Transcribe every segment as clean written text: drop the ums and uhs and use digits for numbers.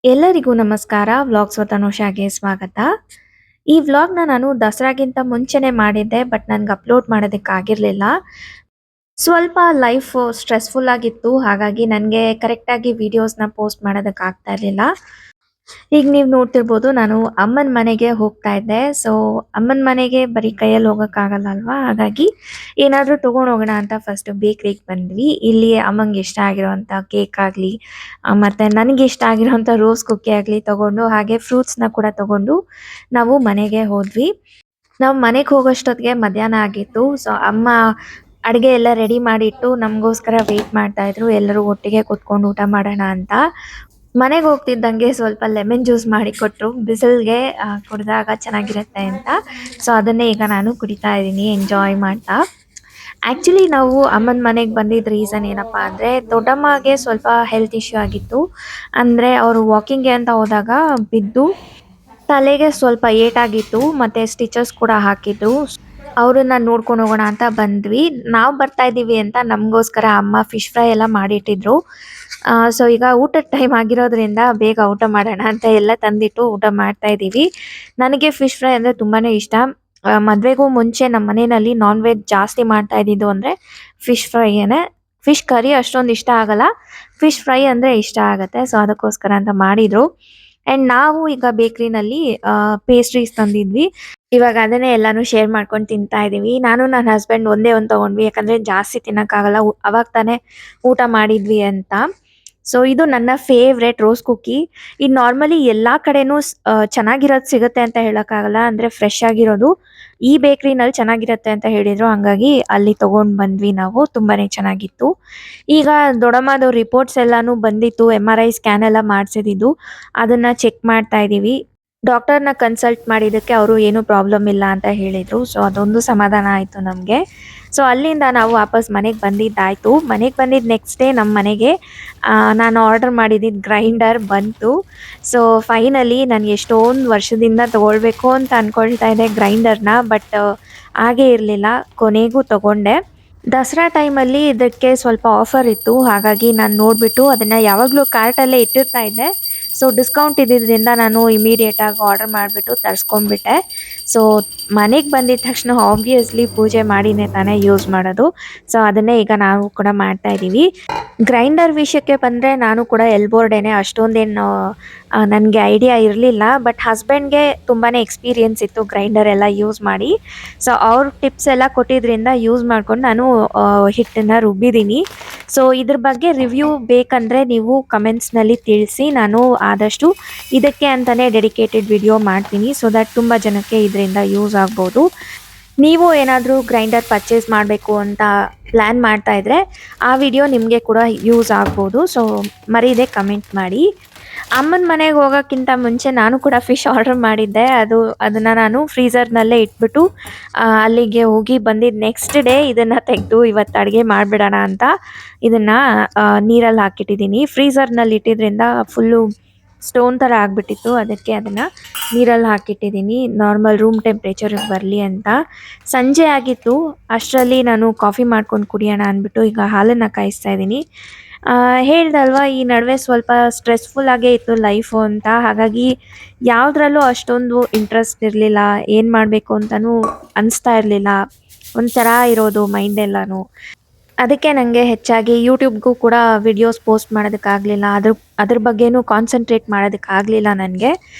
ಎಲ್ಲರಿಗೂ ನಮಸ್ಕಾರ. Vlogs with ಅನುಷಾಗೆ ಸ್ವಾಗತ. ಈ ವ್ಲಾಗ್‌ನ ನಾನು ದಸರಾಗಿಂತ ಮುಂಚೆನೆ ಮಾಡಿದ್ದೆ. ಬಟ್ ನನ್ಗೆ ಅಪ್ಲೋಡ್ ಮಾಡೋದಕ್ಕಾಗಿರ್ಲಿಲ್ಲ. ಸ್ವಲ್ಪ ಲೈಫ್ ಸ್ಟ್ರೆಸ್‌ಫುಲ್ ಆಗಿತ್ತು. ಹಾಗಾಗಿ ನನಗೆ ಕರೆಕ್ಟಾಗಿ ವಿಡಿಯೋಸ್‌ನ ಪೋಸ್ಟ್ ಮಾಡೋದಕ್ಕಾಗ್ತಾ ಇರ್ಲಿಲ್ಲ. ಈಗ ನೀವು ನೋಡ್ತಿರ್ಬೋದು ನಾನು ಅಮ್ಮನ ಮನೆಗೆ ಹೋಗ್ತಾ ಇದ್ದೆ. ಸೊ ಅಮ್ಮನ ಮನೆಗೆ ಬರೀ ಕೈಯಲ್ಲಿ ಹೋಗೋಕ್ಕಾಗಲ್ಲ ಅಲ್ವಾ? ಹಾಗಾಗಿ ಏನಾದರೂ ತಗೊಂಡು ಹೋಗೋಣ ಅಂತ ಫಸ್ಟ್ ಬೇಕ್ರಿಗೆ ಬಂದ್ವಿ. ಇಲ್ಲಿ ಅಮ್ಮಂಗೆ ಇಷ್ಟ ಆಗಿರೋಂಥ ಕೇಕ್ ಆಗಲಿ ಮತ್ತು ನನಗೆ ಇಷ್ಟ ಆಗಿರೋಂಥ ರೋಸ್ ಕುಕ್ಕಿ ಆಗಲಿ ತಗೊಂಡು ಹಾಗೆ ಫ್ರೂಟ್ಸ್‌ನ ಕೂಡ ತಗೊಂಡು ನಾವು ಮನೆಗೆ ಹೋದ್ವಿ. ನಾವು ಮನೆಗೆ ಹೋಗೋಷ್ಟೊತ್ತಿಗೆ ಮಧ್ಯಾಹ್ನ ಆಗಿತ್ತು. ಸೊ ಅಮ್ಮ ಅಡುಗೆ ಎಲ್ಲ ರೆಡಿ ಮಾಡಿಟ್ಟು ನಮಗೋಸ್ಕರ ವೇಟ್ ಮಾಡ್ತಾ ಇದ್ರು. ಎಲ್ಲರೂ ಒಟ್ಟಿಗೆ ಕೂತ್ಕೊಂಡು ಊಟ ಮಾಡೋಣ ಅಂತ. ಮನೆಗೆ ಹೋಗ್ತಿದ್ದಂಗೆ ಸ್ವಲ್ಪ ಲೆಮನ್ ಜ್ಯೂಸ್ ಮಾಡಿ ಕೊಟ್ಟರು. ಬಿಸಿಲಿಗೆ ಕುಡಿದಾಗ ಚೆನ್ನಾಗಿರುತ್ತೆ ಅಂತ. ಸೊ ಅದನ್ನೇ ಈಗ ನಾನು ಕುಡಿತಾ ಇದ್ದೀನಿ ಎಂಜಾಯ್ ಮಾಡ್ತಾ. ಆ್ಯಕ್ಚುಲಿ ನಾವು ಅಮ್ಮನ ಮನೆಗೆ ಬಂದಿದ್ದ ರೀಸನ್ ಏನಪ್ಪ ಅಂದರೆ ದೊಡ್ಡಮ್ಮಗೆ ಸ್ವಲ್ಪ ಹೆಲ್ತ್ ಇಶ್ಯೂ ಆಗಿತ್ತು. ಅಂದರೆ ಅವರು ವಾಕಿಂಗ್ಗೆ ಅಂತ ಹೋದಾಗ ಬಿದ್ದು ತಲೆಗೆ ಸ್ವಲ್ಪ ಏಟಾಗಿತ್ತು ಮತ್ತು ಸ್ಟಿಚಸ್ ಕೂಡ ಹಾಕಿದ್ರು. ಅವ್ರನ್ನ ನೋಡ್ಕೊಂಡು ಹೋಗೋಣ ಅಂತ ಬಂದ್ವಿ. ನಾವು ಬರ್ತಾ ಇದ್ದೀವಿ ಅಂತ ನಮಗೋಸ್ಕರ ಅಮ್ಮ ಫಿಶ್ ಫ್ರೈ ಎಲ್ಲ ಮಾಡಿಟ್ಟಿದ್ರು. ಸೊ ಈಗ ಊಟದ ಟೈಮ್ ಆಗಿರೋದ್ರಿಂದ ಬೇಗ ಊಟ ಮಾಡೋಣ ಅಂತ ಎಲ್ಲ ತಂದಿಟ್ಟು ಊಟ ಮಾಡ್ತಾ ಇದ್ದೀವಿ. ನನಗೆ ಫಿಶ್ ಫ್ರೈ ಅಂದರೆ ತುಂಬಾ ಇಷ್ಟ. ಮದುವೆಗೂ ಮುಂಚೆ ನಮ್ಮ ಮನೆಯಲ್ಲಿ ನಾನ್ ವೆಜ್ ಜಾಸ್ತಿ ಮಾಡ್ತಾ ಇದ್ದಿದ್ದು ಅಂದರೆ ಫಿಶ್ ಫ್ರೈಯೇ. ಫಿಶ್ ಕರಿ ಅಷ್ಟೊಂದು ಇಷ್ಟ ಆಗಲ್ಲ. ಫಿಶ್ ಫ್ರೈ ಅಂದರೆ ಇಷ್ಟ ಆಗುತ್ತೆ. ಸೊ ಅದಕ್ಕೋಸ್ಕರ ಅಂತ ಮಾಡಿದರು. ಆ್ಯಂಡ್ ನಾವು ಈಗ ಬೇಕ್ರಿನಲ್ಲಿ ಪೇಸ್ಟ್ರೀಸ್ ತಂದಿದ್ವಿ. ಇವಾಗ ಅದನ್ನೇ ಎಲ್ಲಾನು ಶೇರ್ ಮಾಡ್ಕೊಂಡು ತಿಂತಾ ಇದೀವಿ. ನಾನು ನನ್ನ ಹಸ್ಬೆಂಡ್ ಒಂದೇ ಒಂದು ತಗೊಂಡ್ವಿ. ಯಾಕಂದ್ರೆ ಜಾಸ್ತಿ ತಿನ್ನಕ್ಕಾಗಲ್ಲ. ಅವಾಗ ತಾನೇ ಊಟ ಮಾಡಿದ್ವಿ ಅಂತ. ಸೊ ಇದು ನನ್ನ ಫೇವ್ರೆಟ್ ರೋಸ್ ಕುಕ್ಕಿ. ಇದು ನಾರ್ಮಲಿ ಎಲ್ಲಾ ಕಡೆನೂ ಚೆನ್ನಾಗಿರೋದು ಸಿಗುತ್ತೆ ಅಂತ ಹೇಳಕ್ಕಾಗಲ್ಲ. ಅಂದ್ರೆ ಫ್ರೆಶ್ ಆಗಿರೋದು ಈ ಬೇಕ್ರಿನಲ್ಲಿ ಚೆನ್ನಾಗಿರುತ್ತೆ ಅಂತ ಹೇಳಿದ್ರು. ಹಂಗಾಗಿ ಅಲ್ಲಿ ತಗೊಂಡ್ ಬಂದ್ವಿ ನಾವು. ತುಂಬಾನೇ ಚೆನ್ನಾಗಿತ್ತು. ಈಗ ದೊಡ್ಡಮ್ಮದು ರಿಪೋರ್ಟ್ಸ್ ಎಲ್ಲಾನು ಬಂದಿತ್ತು. MRI ಸ್ಕ್ಯಾನ್ ಎಲ್ಲ ಮಾಡ್ಸಿದ್ದು. ಅದನ್ನ ಚೆಕ್ ಮಾಡ್ತಾ ಇದೀವಿ. ಡಾಕ್ಟರ್‌ನ ಕನ್ಸಲ್ಟ್ ಮಾಡಿದ್ದಕ್ಕೆ ಅವರು ಏನು ಪ್ರಾಬ್ಲಮ್ ಇಲ್ಲ ಅಂತ ಹೇಳಿದ್ರು. ಸೊ ಅದೊಂದು ಸಮಾಧಾನ ಆಯಿತು ನಮಗೆ. ಸೊ ಅಲ್ಲಿಂದ ನಾವು ವಾಪಸ್ ಮನೆಗೆ ಬಂದಿದ್ದಾಯಿತು. ಮನೆಗೆ ಬಂದಿದ್ದ ನೆಕ್ಸ್ಟ್ ಡೇ ನಮ್ಮ ಮನೆಗೆ ನಾನು ಆರ್ಡರ್ ಮಾಡಿದ್ದಿದ್ದು ಗ್ರೈಂಡರ್ ಬಂತು. ಸೊ ಫೈನಲಿ ನಾನು ಎಷ್ಟೊಂದು ವರ್ಷದಿಂದ ತೊಗೊಳ್ಬೇಕು ಅಂತ ಅಂದ್ಕೊಳ್ತಾ ಇದ್ದೆ ಗ್ರೈಂಡರ್‌ನ. ಬಟ್ ಆಗೇ ಇರಲಿಲ್ಲ. ಕೊನೆಗೂ ತೊಗೊಂಡೆ. ದಸರಾ ಟೈಮಲ್ಲಿ ಇದಕ್ಕೆ ಸ್ವಲ್ಪ ಆಫರ್ ಇತ್ತು. ಹಾಗಾಗಿ ನಾನು ನೋಡಿಬಿಟ್ಟು ಅದನ್ನು ಯಾವಾಗಲೂ ಕಾರ್ಟಲ್ಲೇ ಇಟ್ಟಿರ್ತಾ ಇದ್ದೆ. ಸೊ ಡಿಸ್ಕೌಂಟ್ ಇದ್ದಿದ್ದರಿಂದ ನಾನು ಇಮಿಡಿಯೇಟಾಗಿ ಆರ್ಡರ್ ಮಾಡಿಬಿಟ್ಟು ತರಿಸ್ಕೊಂಡ್ಬಿಟ್ಟೆ. ಸೊ ಮನೆಗೆ ಬಂದಿದ್ದ ತಕ್ಷಣ ಆಬ್ವಿಯಸ್ಲಿ ಪೂಜೆ ಮಾಡಿನೇ ತಾನೇ ಯೂಸ್ ಮಾಡೋದು. ಸೊ ಅದನ್ನೇ ಈಗ ನಾವು ಕೂಡ ಮಾಡ್ತಾ ಇದ್ದೀವಿ. ಗ್ರೈಂಡರ್ ವಿಷಯಕ್ಕೆ ಬಂದರೆ ನಾನು ಕೂಡ ಎಲ್ಬೋರ್ಡೇನೆ. ಅಷ್ಟೊಂದೇನು ನನಗೆ ಐಡಿಯಾ ಇರಲಿಲ್ಲ. ಬಟ್ ಹಸ್ಬೆಂಡ್ಗೆ ತುಂಬಾ ಎಕ್ಸ್ಪೀರಿಯೆನ್ಸ್ ಇತ್ತು ಗ್ರೈಂಡರ್ ಎಲ್ಲ ಯೂಸ್ ಮಾಡಿ. ಸೊ ಅವ್ರ ಟಿಪ್ಸ್ ಎಲ್ಲ ಕೊಟ್ಟಿದ್ದರಿಂದ ಯೂಸ್ ಮಾಡ್ಕೊಂಡು ನಾನು ಹಿಟ್ಟನ್ನು ರುಬ್ಬಿದ್ದೀನಿ. ಸೊ ಇದ್ರ ಬಗ್ಗೆ ರಿವ್ಯೂ ಬೇಕಂದರೆ ನೀವು ಕಮೆಂಟ್ಸ್ನಲ್ಲಿ ತಿಳಿಸಿ. ನಾನು ಆದಷ್ಟು ಇದಕ್ಕೆ ಅಂತಲೇ ಡೆಡಿಕೇಟೆಡ್ ವಿಡಿಯೋ ಮಾಡ್ತೀನಿ. ಸೊ ದಟ್ ತುಂಬ ಜನಕ್ಕೆ ಇದರಿಂದ ಯೂಸ್ ಆಗ್ಬೋದು. ನೀವು ಏನಾದರೂ ಗ್ರೈಂಡರ್ ಪರ್ಚೇಸ್ ಮಾಡಬೇಕು ಅಂತ ಪ್ಲ್ಯಾನ್ ಮಾಡ್ತಾ ಇದ್ದರೆ ಆ ವಿಡಿಯೋ ನಿಮಗೆ ಕೂಡ ಯೂಸ್ ಆಗ್ಬೋದು. ಸೊ ಮರೀದೆ ಕಮೆಂಟ್ ಮಾಡಿ. ಅಮ್ಮನ ಮನೆಗೆ ಹೋಗೋಕ್ಕಿಂತ ಮುಂಚೆ ನಾನು ಕೂಡ ಫಿಶ್ ಆರ್ಡರ್ ಮಾಡಿದ್ದೆ. ಅದನ್ನು ನಾನು ಫ್ರೀಝರ್ನಲ್ಲೇ ಇಟ್ಬಿಟ್ಟು ಅಲ್ಲಿಗೆ ಹೋಗಿ ಬಂದಿದ್ದು ನೆಕ್ಸ್ಟ್ ಡೇ ಇದನ್ನು ತೆಗೆದು ಇವತ್ತು ಅಡುಗೆ ಮಾಡಿಬಿಡೋಣ ಅಂತ ಇದನ್ನು ನೀರಲ್ಲಿ ಹಾಕಿಟ್ಟಿದ್ದೀನಿ. ಫ್ರೀಝರ್ನಲ್ಲಿ ಇಟ್ಟಿದ್ರಿಂದ ಫುಲ್ಲು ಸ್ಟೋನ್ ಥರ ಆಗಿಬಿಟ್ಟಿತ್ತು. ಅದಕ್ಕೆ ಅದನ್ನು ನೀರಲ್ಲಿ ಹಾಕಿಟ್ಟಿದ್ದೀನಿ ನಾರ್ಮಲ್ ರೂಮ್ ಟೆಂಪ್ರೇಚರಿಗೆ ಬರಲಿ ಅಂತ. ಸಂಜೆ ಆಗಿತ್ತು. ಅಷ್ಟರಲ್ಲಿ ನಾನು ಕಾಫಿ ಮಾಡ್ಕೊಂಡು ಕುಡಿಯೋಣ ಅಂದ್ಬಿಟ್ಟು ಈಗ ಹಾಲನ್ನು ಕಾಯಿಸ್ತಾ ಇದ್ದೀನಿ. ಹೇಳ್ದಲ್ವಾ ಈ ನಡುವೆ ಸ್ವಲ್ಪ ಸ್ಟ್ರೆಸ್ಫುಲ್ ಆಗೇ ಇತ್ತು ಲೈಫು ಅಂತ. ಹಾಗಾಗಿ ಯಾವುದ್ರಲ್ಲೂ ಅಷ್ಟೊಂದು ಇಂಟ್ರೆಸ್ಟ್ ಇರಲಿಲ್ಲ. ಏನು ಮಾಡಬೇಕು ಅಂತಲೂ ಅನಿಸ್ತಾ ಇರಲಿಲ್ಲ. ಒಂಥರ ಇರೋದು ಮೈಂಡೆಲ್ಲನೂ. ಅದಕ್ಕೆ ನನಗೆ ಹೆಚ್ಚಾಗಿ ಯೂಟ್ಯೂಬ್ಗೂ ಕೂಡ ವಿಡಿಯೋಸ್ ಪೋಸ್ಟ್ ಮಾಡೋದಕ್ಕಾಗಲಿಲ್ಲ. ಅದ್ರ ಬಗ್ಗೆನೂ ಕಾನ್ಸಂಟ್ರೇಟ್ ಮಾಡೋದಕ್ಕಾಗಲಿಲ್ಲ ನನಗೆ.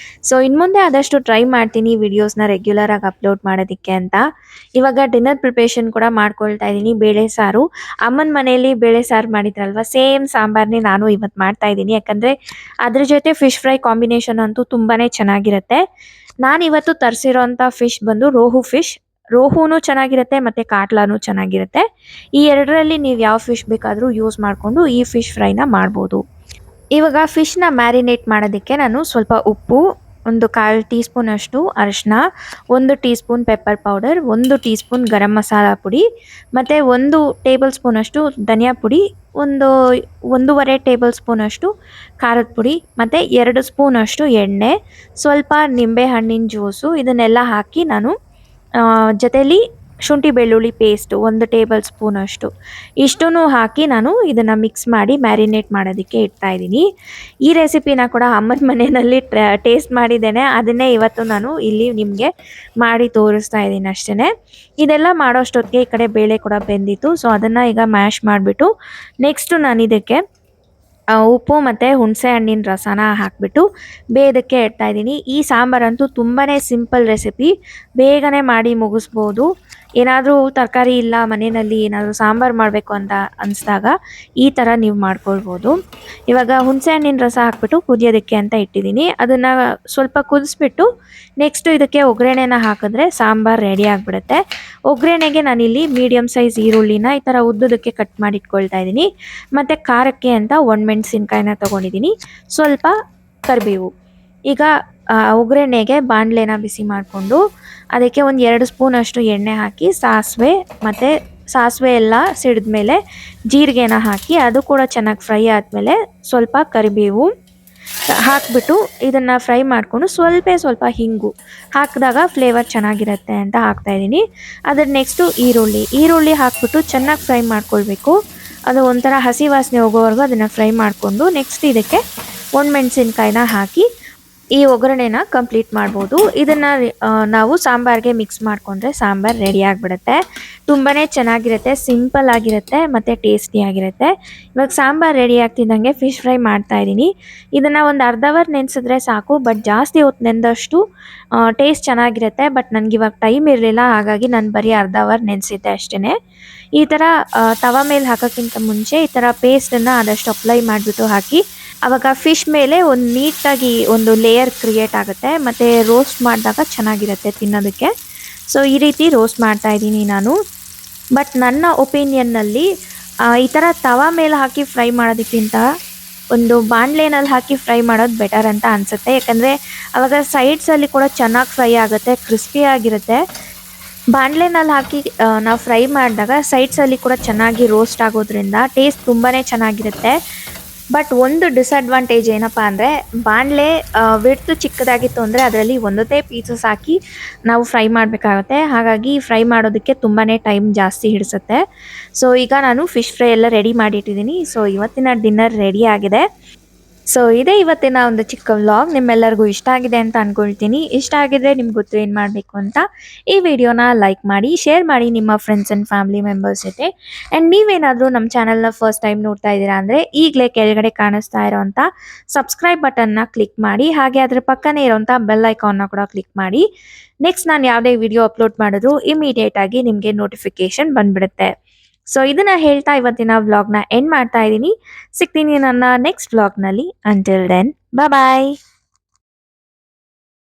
ಸೊ ಇನ್ನು ಮುಂದೆ ಆದಷ್ಟು ಟ್ರೈ ಮಾಡ್ತೀನಿ ವಿಡಿಯೋಸ್‌ನ ರೆಗ್ಯುಲರಾಗಿ ಅಪ್ಲೋಡ್ ಮಾಡೋದಕ್ಕೆ ಅಂತ. ಇವಾಗ ಡಿನ್ನರ್ ಪ್ರಿಪ್ರೇಷನ್ ಕೂಡ ಮಾಡ್ಕೊಳ್ತಾ ಇದ್ದೀನಿ. ಬೇಳೆ ಸಾರು. ಅಮ್ಮನ ಮನೆಯಲ್ಲಿ ಬೇಳೆ ಸಾರು ಮಾಡಿದ್ರಲ್ವ ಸೇಮ್ ಸಾಂಬಾರನ್ನೇ ನಾನು ಇವತ್ತು ಮಾಡ್ತಾ ಇದ್ದೀನಿ. ಯಾಕಂದರೆ ಅದ್ರ ಜೊತೆ ಫಿಶ್ ಫ್ರೈ ಕಾಂಬಿನೇಷನ್ ಅಂತೂ ತುಂಬಾ ಚೆನ್ನಾಗಿರುತ್ತೆ. ನಾನಿವತ್ತು ತರಿಸಿರೋಂಥ ಫಿಶ್ ಬಂದು ರೋಹು ಫಿಶ್. ರೋಹುನೂ ಚೆನ್ನಾಗಿರುತ್ತೆ ಮತ್ತು ಕಾಟ್ಲಾನೂ ಚೆನ್ನಾಗಿರುತ್ತೆ. ಈ ಎರಡರಲ್ಲಿ ನೀವು ಯಾವ ಫಿಶ್ ಬೇಕಾದರೂ ಯೂಸ್ ಮಾಡಿಕೊಂಡು ಈ ಫಿಶ್ ಫ್ರೈನ ಮಾಡ್ಬೋದು. ಇವಾಗ ಫಿಶ್‌ನ ಮ್ಯಾರಿನೇಟ್ ಮಾಡೋದಕ್ಕೆ ನಾನು ಸ್ವಲ್ಪ ಉಪ್ಪು, ಒಂದು 1/4 ಟೀ ಸ್ಪೂನಷ್ಟು ಅರಿಶಿನ, 1 teaspoon pepper powder, 1 teaspoon garam masala ಪುಡಿ ಮತ್ತು 1 ಟೇಬಲ್ ಸ್ಪೂನಷ್ಟು ಧನಿಯಾ ಪುಡಿ, 1 ಟೇಬಲ್ ಸ್ಪೂನಷ್ಟು ಖಾರದ ಪುಡಿ ಮತ್ತು 2 ಸ್ಪೂನಷ್ಟು ಎಣ್ಣೆ, ಸ್ವಲ್ಪ ನಿಂಬೆ ಹಣ್ಣಿನ ಜ್ಯೂಸು ಇದನ್ನೆಲ್ಲ ಹಾಕಿ ನಾನು ಜೊತೆಯಲ್ಲಿ ಶುಂಠಿ ಬೆಳ್ಳುಳ್ಳಿ ಪೇಸ್ಟ್ 1 ಟೇಬಲ್ ಸ್ಪೂನ್ ಅಷ್ಟು ಇಷ್ಟನ್ನು ಹಾಕಿ ನಾನು ಇದನ್ನ ಮಿಕ್ಸ್ ಮಾಡಿ ಮ್ಯಾರಿನೇಟ್ ಮಾಡೋದಕ್ಕೆ ಇಡ್ತಾ ಇದ್ದೀನಿ. ಈ ರೆಸಿಪಿನ ಕೂಡ ಅಮ್ಮನ ಮನೆಯಲ್ಲಿ ಟೇಸ್ಟ್ ಮಾಡಿದ್ದೇನೆ. ಅದನ್ನೇ ಇವತ್ತು ನಾನು ಇಲ್ಲಿ ನಿಮಗೆ ಮಾಡಿ ತೋರಿಸ್ತಾ ಇದ್ದೀನಿ ಅಷ್ಟೇ. ಇದೆಲ್ಲ ಮಾಡೋಷ್ಟೊತ್ತಿಗೆ ಈ ಕಡೆ ಬೇಳೆ ಕೂಡ ಬೆಂದಿತ್ತು. ಸೊ ಅದನ್ನು ಈಗ ಮ್ಯಾಶ್ ಮಾಡಿಬಿಟ್ಟು ನೆಕ್ಸ್ಟು ನಾನು ಇದಕ್ಕೆ ಉಪ್ಪು ಮತ್ತು ಹುಣಸೆ ಹಣ್ಣಿನ ರಸನ ಹಾಕಿಬಿಟ್ಟು ಬೇಯೋದಕ್ಕೆ ಇಡ್ತಾ ಇದ್ದೀನಿ. ಈ ಸಾಂಬಾರಂತೂ ತುಂಬಾ ಸಿಂಪಲ್ ರೆಸಿಪಿ, ಬೇಗನೆ ಮಾಡಿ ಮುಗಿಸ್ಬೋದು. ಏನಾದರೂ ತರಕಾರಿ ಇಲ್ಲ ಮನೆಯಲ್ಲಿ, ಏನಾದರೂ ಸಾಂಬಾರು ಮಾಡಬೇಕು ಅಂತ ಅನಿಸಿದಾಗ ಈ ಥರ ನೀವು ಮಾಡ್ಕೊಳ್ಬೋದು. ಇವಾಗ ಹುಣಸೆ ಹಣ್ಣಿನ ರಸ ಹಾಕ್ಬಿಟ್ಟು ಕುದಿಯೋದಕ್ಕೆ ಅಂತ ಇಟ್ಟಿದ್ದೀನಿ. ಅದನ್ನು ಸ್ವಲ್ಪ ಕುದಿಸ್ಬಿಟ್ಟು ನೆಕ್ಸ್ಟು ಇದಕ್ಕೆ ಒಗ್ಗರಣೆನ ಹಾಕಿದ್ರೆ ಸಾಂಬಾರು ರೆಡಿ ಆಗಿಬಿಡುತ್ತೆ. ಒಗ್ಗರಣೆಗೆ ನಾನಿಲ್ಲಿ ಮೀಡಿಯಮ್ ಸೈಜ್ ಈರುಳ್ಳಿನ ಈ ಥರ ಉದ್ದುದಕ್ಕೆ ಕಟ್ ಮಾಡಿ ಇಟ್ಕೊಳ್ತಾ ಇದ್ದೀನಿ. ಮತ್ತು ಖಾರಕ್ಕೆ ಅಂತ ಒಣಮೆಣಸಿನ್ಕಾಯಿನ ತೊಗೊಂಡಿದ್ದೀನಿ, ಸ್ವಲ್ಪ ಕರಿಬೇವು. ಈಗ ಒಗ್ಗರಣೆಗೆ ಬಾಣಲೆನ ಬಿಸಿ ಮಾಡಿಕೊಂಡು ಅದಕ್ಕೆ ಒಂದು 2 ಸ್ಪೂನ್ ಅಷ್ಟು ಎಣ್ಣೆ ಹಾಕಿ ಸಾಸಿವೆ ಎಲ್ಲ ಸಿಡಿದ ಮೇಲೆ ಜೀರಿಗೆನ ಹಾಕಿ ಅದು ಕೂಡ ಚೆನ್ನಾಗಿ ಫ್ರೈ ಆದಮೇಲೆ ಸ್ವಲ್ಪ ಕರಿಬೇವು ಹಾಕಿಬಿಟ್ಟು ಇದನ್ನು ಫ್ರೈ ಮಾಡಿಕೊಂಡು ಸ್ವಲ್ಪ ಹಿಂಗು ಹಾಕಿದಾಗ ಫ್ಲೇವರ್ ಚೆನ್ನಾಗಿರುತ್ತೆ ಅಂತ ಹಾಕ್ತಾಯಿದ್ದೀನಿ. ಅದ್ರ ನೆಕ್ಸ್ಟು ಈರುಳ್ಳಿ ಹಾಕಿಬಿಟ್ಟು ಚೆನ್ನಾಗಿ ಫ್ರೈ ಮಾಡ್ಕೊಳ್ಬೇಕು. ಅದು ಒಂಥರ ಹಸಿ ವಾಸನೆ ಹೋಗೋವರೆಗೂ ಅದನ್ನು ಫ್ರೈ ಮಾಡಿಕೊಂಡು ನೆಕ್ಸ್ಟ್ ಇದಕ್ಕೆ ಒಣಮೆಣಸಿನ್ಕಾಯಿನ ಹಾಕಿ ಈ ಒಗ್ಗರಣೆನ ಕಂಪ್ಲೀಟ್ ಮಾಡ್ಬೋದು. ಇದನ್ನು ನಾವು ಸಾಂಬಾರಿಗೆ ಮಿಕ್ಸ್ ಮಾಡಿಕೊಂಡ್ರೆ ಸಾಂಬಾರು ರೆಡಿ ಆಗಿಬಿಡುತ್ತೆ. ತುಂಬಾ ಚೆನ್ನಾಗಿರುತ್ತೆ, ಸಿಂಪಲ್ ಆಗಿರುತ್ತೆ ಮತ್ತು ಟೇಸ್ಟಿಯಾಗಿರುತ್ತೆ. ಇವಾಗ ಸಾಂಬಾರು ರೆಡಿ ಆಗ್ತಿದ್ದಂಗೆ ಫಿಶ್ ಫ್ರೈ ಮಾಡ್ತಾಯಿದ್ದೀನಿ. ಇದನ್ನು ಒಂದು ಅರ್ಧ ಅವರ್ ನೆನೆಸಿದ್ರೆ ಸಾಕು, ಬಟ್ ಜಾಸ್ತಿ ಹೊತ್ತು ನೆನೆದಷ್ಟು ಟೇಸ್ಟ್ ಚೆನ್ನಾಗಿರುತ್ತೆ. ಬಟ್ ನನಗೆ ಇವಾಗ ಟೈಮ್ ಇರಲಿಲ್ಲ, ಹಾಗಾಗಿ ನಾನು ಬರೀ ಅರ್ಧ ಅವರ್ ನೆನೆಸಿದ್ದೆ ಅಷ್ಟೇ. ಈ ಥರ ತವ ಮೇಲೆ ಹಾಕೋಕ್ಕಿಂತ ಮುಂಚೆ ಈ ಥರ ಪೇಸ್ಟನ್ನು ಆದಷ್ಟು ಅಪ್ಲೈ ಮಾಡಿಬಿಟ್ಟು ಹಾಕಿ, ಆವಾಗ ಫಿಶ್ ಮೇಲೆ ಒಂದು ನೀಟಾಗಿ ಒಂದು ಲೇಯರ್ ಕ್ರಿಯೇಟ್ ಆಗುತ್ತೆ ಮತ್ತು ರೋಸ್ಟ್ ಮಾಡಿದಾಗ ಚೆನ್ನಾಗಿರುತ್ತೆ ತಿನ್ನೋದಕ್ಕೆ. ಸೊ ಈ ರೀತಿ ರೋಸ್ಟ್ ಮಾಡ್ತಾ ಇದ್ದೀನಿ ನಾನು. ಬಟ್ ನನ್ನ ಒಪಿನಿಯನ್ನಲ್ಲಿ ಈ ಥರ ತವ ಮೇಲೆ ಹಾಕಿ ಫ್ರೈ ಮಾಡೋದಕ್ಕಿಂತ ಒಂದು ಬಾಣಲೆನಲ್ಲಿ ಹಾಕಿ ಫ್ರೈ ಮಾಡೋದು ಬೆಟರ್ ಅಂತ ಅನಿಸುತ್ತೆ. ಯಾಕಂದರೆ ಆವಾಗ ಸೈಡ್ಸಲ್ಲಿ ಕೂಡ ಚೆನ್ನಾಗಿ ಫ್ರೈ ಆಗುತ್ತೆ, ಕ್ರಿಸ್ಪಿಯಾಗಿರುತ್ತೆ. ಬಾಣಲೆನಲ್ಲಿ ಹಾಕಿ ನಾವು ಫ್ರೈ ಮಾಡಿದಾಗ ಸೈಡ್ಸಲ್ಲಿ ಕೂಡ ಚೆನ್ನಾಗಿ ರೋಸ್ಟ್ ಆಗೋದ್ರಿಂದ ಟೇಸ್ಟ್ ತುಂಬಾ ಚೆನ್ನಾಗಿರುತ್ತೆ. ಬಟ್ ಒಂದು ಡಿಸಡ್ವಾಂಟೇಜ್ ಏನಪ್ಪ ಅಂದರೆ ಬಾಣಲೆ ವಿಡ್ತು ಚಿಕ್ಕದಾಗಿತ್ತು ಅಂದರೆ ಅದರಲ್ಲಿ ಒಂದೇ ಪೀಸಸ್ ಹಾಕಿ ನಾವು ಫ್ರೈ ಮಾಡಬೇಕಾಗುತ್ತೆ. ಹಾಗಾಗಿ ಫ್ರೈ ಮಾಡೋದಕ್ಕೆ ತುಂಬಾ ಟೈಮ್ ಜಾಸ್ತಿ ಹಿಡಿಸುತ್ತೆ. ಸೊ ಈಗ ನಾನು ಫಿಶ್ ಫ್ರೈ ಎಲ್ಲ ರೆಡಿ ಮಾಡಿಟ್ಟಿದ್ದೀನಿ. ಸೊ ಇವತ್ತಿನ ಡಿನ್ನರ್ ರೆಡಿ ಆಗಿದೆ. ಸೊ ಇದೇ ಇವತ್ತಿನ ಒಂದು ಚಿಕ್ಕ ವ್ಲಾಗ್. ನಿಮ್ಮೆಲ್ಲರಿಗೂ ಇಷ್ಟ ಆಗಿದೆ ಅಂತ ಅಂದ್ಕೊಳ್ತೀನಿ. ಇಷ್ಟ ಆಗಿದ್ರೆ ನಿಮ್ಗೆ ಗೊತ್ತು ಏನು ಮಾಡಬೇಕು ಅಂತ. ಈ ವಿಡಿಯೋನ ಲೈಕ್ ಮಾಡಿ, ಶೇರ್ ಮಾಡಿ ನಿಮ್ಮ ಫ್ರೆಂಡ್ಸ್ ಆ್ಯಂಡ್ ಫ್ಯಾಮಿಲಿ ಮೆಂಬರ್ಸ್ ಜೊತೆ. ಆ್ಯಂಡ್ ನೀವೇನಾದರೂ ನಮ್ಮ ಚಾನಲ್ನ ಫಸ್ಟ್ ಟೈಮ್ ನೋಡ್ತಾ ಇದ್ದೀರಾ ಅಂದರೆ ಈಗಲೇ ಕೆಳಗಡೆ ಕಾಣಿಸ್ತಾ ಇರೋವಂಥ ಸಬ್ಸ್ಕ್ರೈಬ್ ಬಟನ್ನ ಕ್ಲಿಕ್ ಮಾಡಿ, ಹಾಗೆ ಅದರ ಪಕ್ಕನೇ ಇರೋವಂಥ ಬೆಲ್ ಐಕಾನ್ನ ಕೂಡ ಕ್ಲಿಕ್ ಮಾಡಿ. ನೆಕ್ಸ್ಟ್ ನಾನು ಯಾವುದೇ ವಿಡಿಯೋ ಅಪ್ಲೋಡ್ ಮಾಡಿದ್ರು ಇಮಿಡಿಯೇಟಾಗಿ ನಿಮಗೆ ನೋಟಿಫಿಕೇಷನ್ ಬಂದುಬಿಡುತ್ತೆ. ಸೊ ಇದನ್ನ ಹೇಳ್ತಾ ಇವತ್ತಿನ ವ್ಲಾಗ್ನ ಎಂಡ್ ಮಾಡ್ತಾ ಇದ್ದೀನಿ. ಸಿಗ್ತೀನಿ ನನ್ನ ನೆಕ್ಸ್ಟ್ ವ್ಲಾಗ್ನಲ್ಲಿ. ಅಂಟಿಲ್ ದೆನ್ ಬಾಯ್.